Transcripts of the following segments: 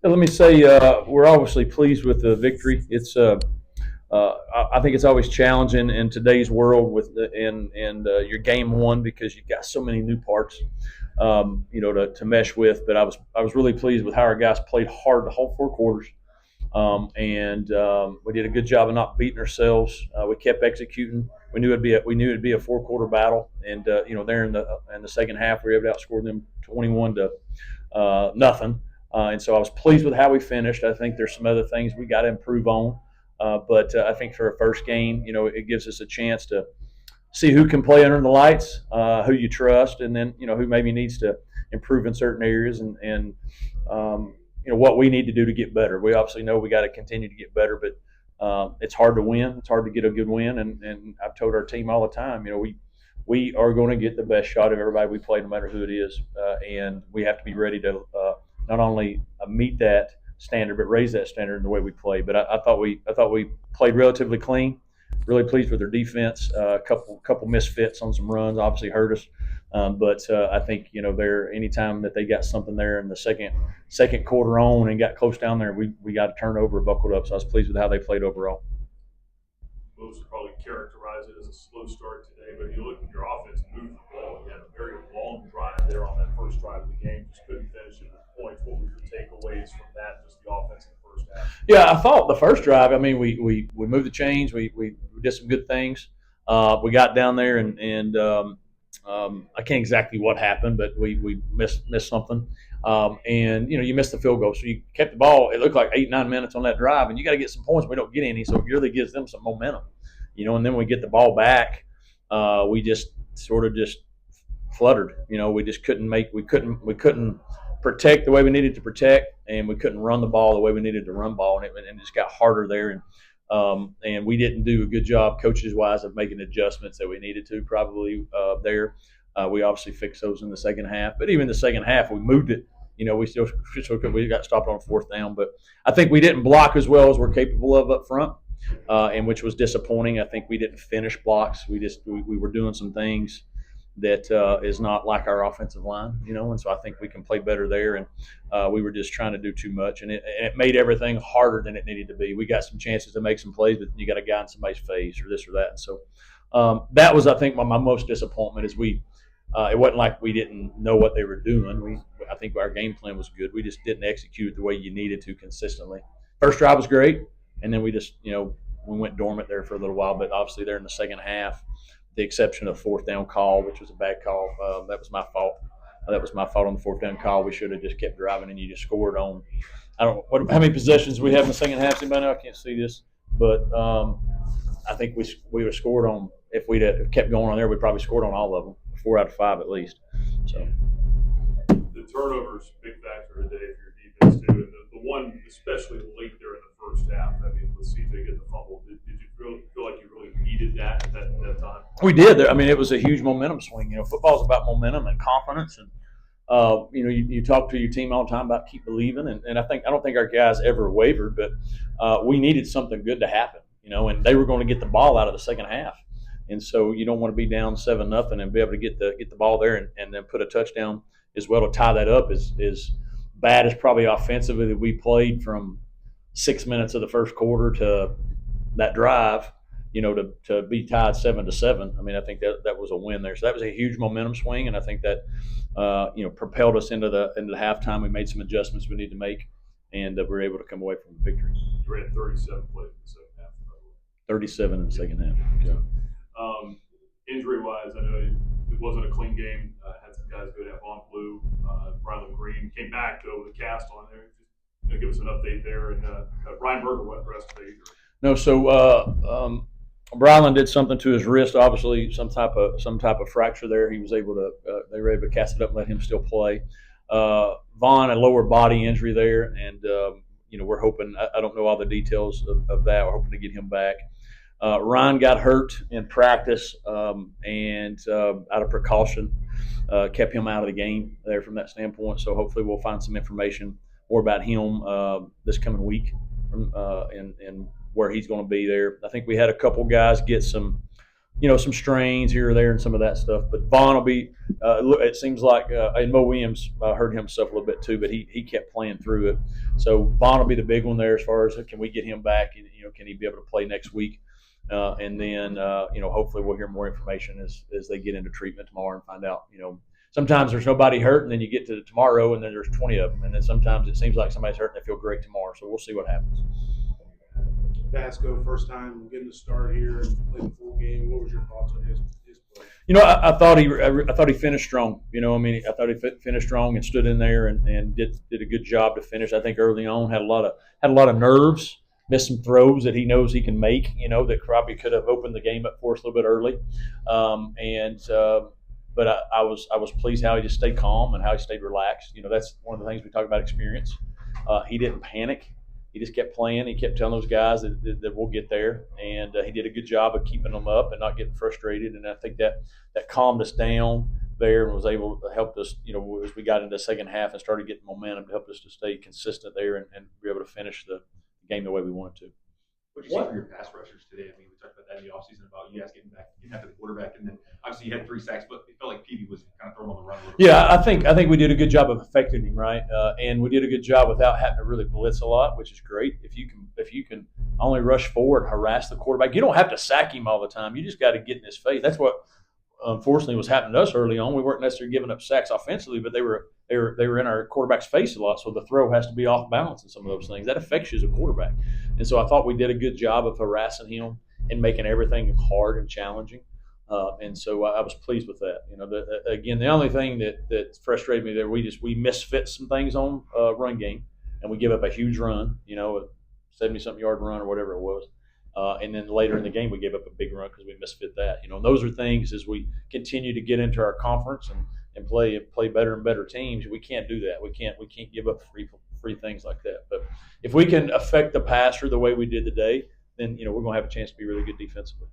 Let me say we're obviously pleased with the victory. I think it's always challenging in today's world with your game one because you've got so many new parts, to mesh with. But I was really pleased with how our guys played hard the whole 4 quarters, and we did a good job of not beating ourselves. We kept executing. We knew it'd be a 4 quarter battle, and there in the second half we were able to outscore them 21 to nothing. And so I was pleased with how we finished. I think there's some other things we got to improve on. But I think for a first game, it gives us a chance to see who can play under the lights, who you trust, and then who maybe needs to improve in certain areas, and what we need to do to get better. We obviously know we got to continue to get better, but it's hard to win. It's hard to get a good win, and I've told our team all the time, we are going to get the best shot of everybody we play, no matter who it is, and we have to be ready to not only meet that standard, but raise that standard in the way we play. But I thought we played relatively clean. Really pleased with their defense. A couple misfits on some runs obviously hurt us, but I think they're anytime that they got something there in the second quarter on and got close down there, we got a turnover, buckled up. So I was pleased with how they played overall. Most would probably characterize it as a slow start today, but you look at your offense move the ball. You had a very long drive there on that first drive of the game. Just couldn't finish it with points. What were your takeaways from that, just the offense in the first half? Yeah, I thought the first drive. I mean, we moved the chains. We did some good things. We got down there and I can't exactly what happened, but we missed something. And you missed the field goal, so you kept the ball. It looked like 8-9 minutes on that drive, and you got to get some points. We don't get any, so it really gives them some momentum. And then we get the ball back. We just sort of just fluttered. We just we couldn't protect the way we needed to protect, and we couldn't run the ball the way we needed to run ball, and it just got harder there. And we didn't do a good job, coaches wise, of making adjustments that we needed to probably there. We obviously fixed those in the second half, but even the second half, we moved it. We got stopped on fourth down, but I think we didn't block as well as we're capable of up front, and which was disappointing. I think we didn't finish blocks. We were doing some things that is not like our offensive line, and so I think we can play better there. And we were just trying to do too much, and it made everything harder than it needed to be. We got some chances to make some plays, but you got a guy in somebody's face or this or that. And so that was, I think, my most disappointment is it wasn't like we didn't know what they were doing. I think our game plan was good. We just didn't execute the way you needed to consistently. First drive was great, and then we just, we went dormant there for a little while. But obviously, there in the second half, the exception of fourth down call, which was a bad call, that was my fault. That was my fault on the fourth down call. We should have just kept driving, and you just scored on. I don't know how many possessions we have in the second half. Anybody know? I can't see this, but I think we would have scored on. If we'd have kept going on there, we probably scored on all of them, 4 out of 5 at least. So The turnovers, big factor today for your defense too, and the one especially late there in the first half. I mean, with CJ getting the fumble, did you feel like you really needed that at that time? we did. I mean, it was a huge momentum swing. Football's about momentum and confidence, and you talk to your team all the time about keep believing, and I don't think our guys ever wavered, but we needed something good to happen, and they were going to get the ball out of the second half, and so you don't want to be down 7-0 and be able to get the ball there and then put a touchdown as well to tie that up. Is bad as probably offensively that we played from 6 minutes of the first quarter to that drive. To be tied 7-7. I mean, I think that was a win there. So that was a huge momentum swing, and I think that propelled us into the halftime. We made some adjustments we need to make, and we were able to come away from the victory. You ran 37 plays in the second half. 37 in the second half. Yeah. Injury-wise, I know it wasn't a clean game. Had some guys go down. Von Blue, Brylan Green came back though with a cast on there. Just give us an update there. And Ryan Berger went the rest of the year. No, so Brylan did something to his wrist. Obviously, some type of fracture there. He was able to. They were able to cast it up and let him still play. Vaughn, a lower body injury there, and we're hoping. I don't know all the details of that. We're hoping to get him back. Ryan got hurt in practice, and out of precaution, kept him out of the game there from that standpoint. So hopefully, we'll find some information more about him this coming week, and where he's going to be there. I think we had a couple guys get some some strains here or there and some of that stuff. But Vaughn will be. It seems like and Mo Williams hurt himself a little bit too, but he kept playing through it. So Vaughn will be the big one there as far as can we get him back and can he be able to play next week? And then hopefully we'll hear more information as they get into treatment tomorrow and find out. Sometimes there's nobody hurt, and then you get to tomorrow, and then there's 20 of them, and then sometimes it seems like somebody's hurt and they feel great tomorrow. So we'll see what happens. Vasco, first time getting the start here and played the full game. What was your thoughts on his play? I thought he finished strong. I thought he finished strong and stood in there and did a good job to finish. I think early on had a lot of nerves, missed some throws that he knows he can make. That probably could have opened the game up for us a little bit early. But I was pleased how he just stayed calm and how he stayed relaxed. That's one of the things we talk about experience. He didn't panic. He just kept playing. He kept telling those guys that we'll get there, and he did a good job of keeping them up and not getting frustrated. And I think that calmed us down there and was able to help us, as we got into the second half and started getting momentum to help us to stay consistent there and be able to finish the game the way we wanted to. What did you see from your pass rushers today? I mean, we talked about that in the offseason about you guys getting after the quarterback, and then obviously you had 3 sacks, but it felt like Petey was kind of throwing on the run a little bit. Yeah, I think we did a good job of affecting him, right? And we did a good job without having to really blitz a lot, which is great. If you can only rush forward and harass the quarterback, you don't have to sack him all the time. You just got to get in his face. That's what unfortunately was happening to us early on. We weren't necessarily giving up sacks offensively, but they were in our quarterback's face a lot. So the throw has to be off balance and some of those things. That affects you as a quarterback. And so I thought we did a good job of harassing him and making everything hard and challenging. And so I was pleased with that. Again, the only thing that frustrated me there, we misfit some things on run game, and we give up a huge run, a 70-something yard run or whatever it was. And then later in the game, we gave up a big run because we misfit that. And those are things as we continue to get into our conference and play better and better teams. We can't do that. We can't give up free things like that. But if we can affect the passer the way we did today, then we're going to have a chance to be really good defensively.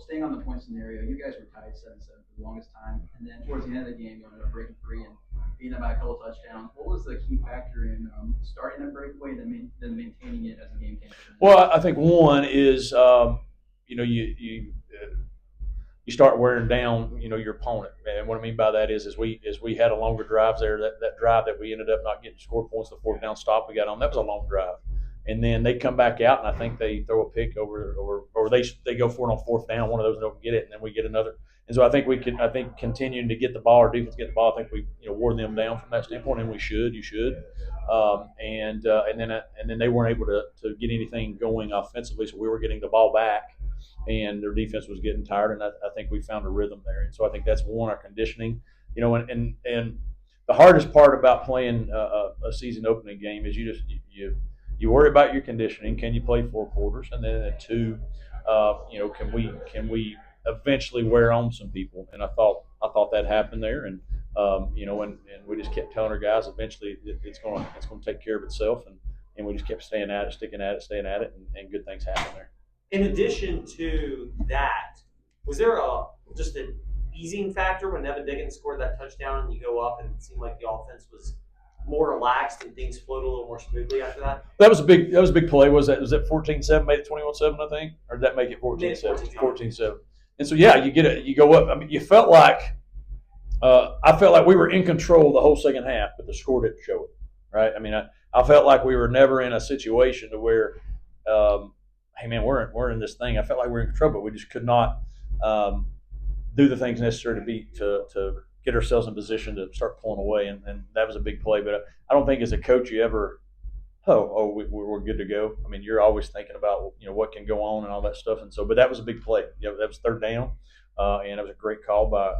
Staying on the point scenario, you guys were tied 7-7 for the longest time, and then towards the end of the game, you ended up breaking free and beating them by a couple touchdowns. What was the key factor in starting that breakaway and then maintaining it as the game came? Well, I think one is you start wearing down your opponent, and what I mean by that is we had a longer drive there. That drive that we ended up not getting score points, the 4th down stop we got on, that was a long drive. And then they come back out, and I think they throw a pick over, or they go for it on 4th down. One of those don't get it, and then we get another. And so I think continuing to get the ball, our defense get the ball. I think we wore them down from that standpoint, and we should. You should. And then they weren't able to get anything going offensively, so we were getting the ball back, and their defense was getting tired. And I think we found a rhythm there. And so I think that's one, our conditioning. And the hardest part about playing a season opening game is you worry about your conditioning. Can you play 4 quarters? And then 2, can we eventually wear on some people? And I thought that happened there. And and we just kept telling our guys eventually it's going to take care of itself. And we just kept staying at it, sticking at it, staying at it, and good things happened there. In addition to that, was there just an easing factor when Evan Diggins scored that touchdown and you go up and it seemed like the offense was more relaxed and things flowed a little more smoothly after that? That was a big play. Was that 14-7 made it 21-7, I think? Or did that make it 14-7? 14-7. And so you go up. I mean, you felt like I felt like we were in control the whole second half, but the score didn't show it. Right? I mean, I felt like we were never in a situation to where hey man, we're in this thing. I felt like we were in control, but we just could not do the things necessary to get ourselves in position to start pulling away, and that was a big play. But I don't think as a coach you ever, we're good to go. I mean, you're always thinking about what can go on and all that stuff, and so. But that was a big play. That was 3rd down, and that was a great call by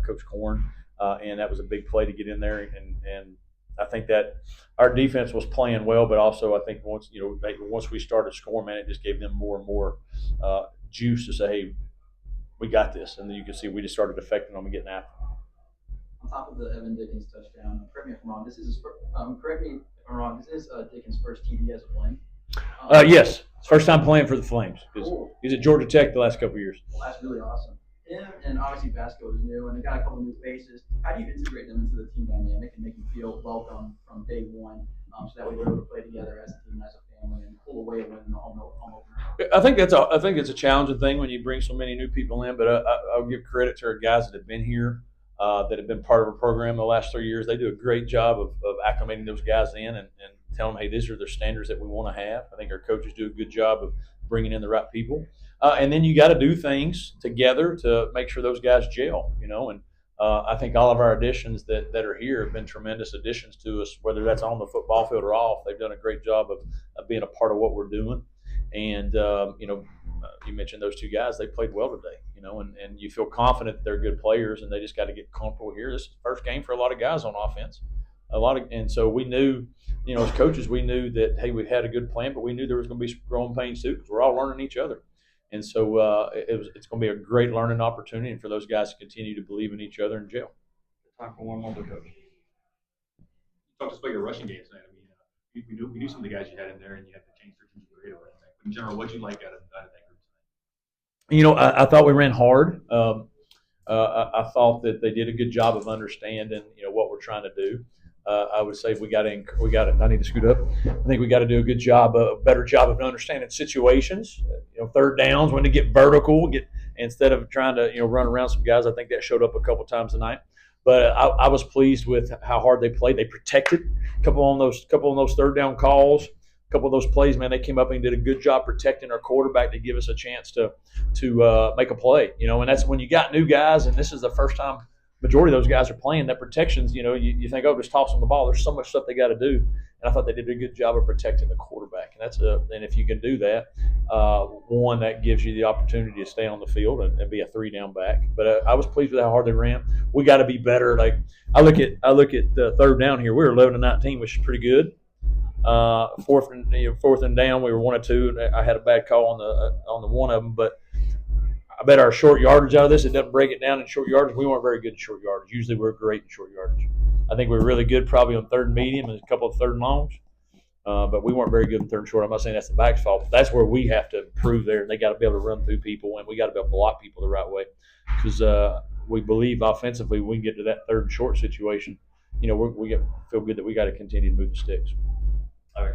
Coach Korn, and that was a big play to get in there. And I think that our defense was playing well, but also I think once we started scoring, man, it just gave them more and more juice to say, hey, we got this. And then you can see we just started affecting them and getting after them. On top of the Evan Dickens touchdown, correct me if I'm wrong. This is Dickens' first TD as a Flame. Yes, first time playing for the Flames. Cool. He's at Georgia Tech the last couple of years. Well, that's really awesome. Him and obviously Vasco is new, and they got a couple new faces. How do you integrate them into the team dynamic and make them feel welcome from day one, so that way they're able to play together as a team, as a family? And pull away when the home opener? I think it's a challenging thing when you bring so many new people in. But I'll give credit to our guys that have been here, that have been part of our program the last 3 years. They do a great job of acclimating those guys in and telling them, hey, these are the standards that we want to have. I think our coaches do a good job of bringing in the right people. And then you got to do things together to make sure those guys gel. And I think all of our additions that are here have been tremendous additions to us, whether that's on the football field or off. They've done a great job of being a part of what we're doing. And, you mentioned those two guys, they played well today, and you feel confident that they're good players, and they just got to get comfortable here. This is the first game for a lot of guys on offense. And so we knew, as coaches, we knew that, hey, we had a good plan, but we knew there was going to be some growing pains too, because we're all learning each other. And so it's going to be a great learning opportunity, and for those guys to continue to believe in each other and gel. Time for one more, coach. Talk to us about your rushing game tonight. I mean, we knew some of the guys you had in there, and you had to change their teams for but in general, what you like out of that group tonight? I thought we ran hard. I thought that they did a good job of understanding, what we're trying to do. I would say we got to. I need to scoot up. I think we got to do a better job of understanding situations. Third downs, when to get vertical, instead of trying to run around some guys. I think that showed up a couple times tonight. But I was pleased with how hard they played. They protected a couple on those third down calls. A couple of those plays, man, they came up and did a good job protecting our quarterback to give us a chance to make a play. And that's when you got new guys, and this is the first time majority of those guys are playing. That protections, you think, oh, just toss them the ball. There's so much stuff they got to do, and I thought they did a good job of protecting the quarterback. And if you can do that, one, that gives you the opportunity to stay on the field and be a 3-down back. But I was pleased with how hard they ran. We got to be better. Like I look at the third down here. We were 11-19, which is pretty good. Fourth and down, we were 1 or 2. I had a bad call on the one of them, but I bet our short yardage out of this, it doesn't break it down in short yardage. We weren't very good in short yardage. Usually we're great in short yardage. I think we're really good probably on third and medium and a couple of third and longs, but we weren't very good in third and short. I'm not saying that's the back's fault, but that's where we have to improve there, and they got to be able to run through people, and we got to be able to block people the right way, because we believe offensively we can get to that third and short situation. We feel good that we got to continue to move the sticks.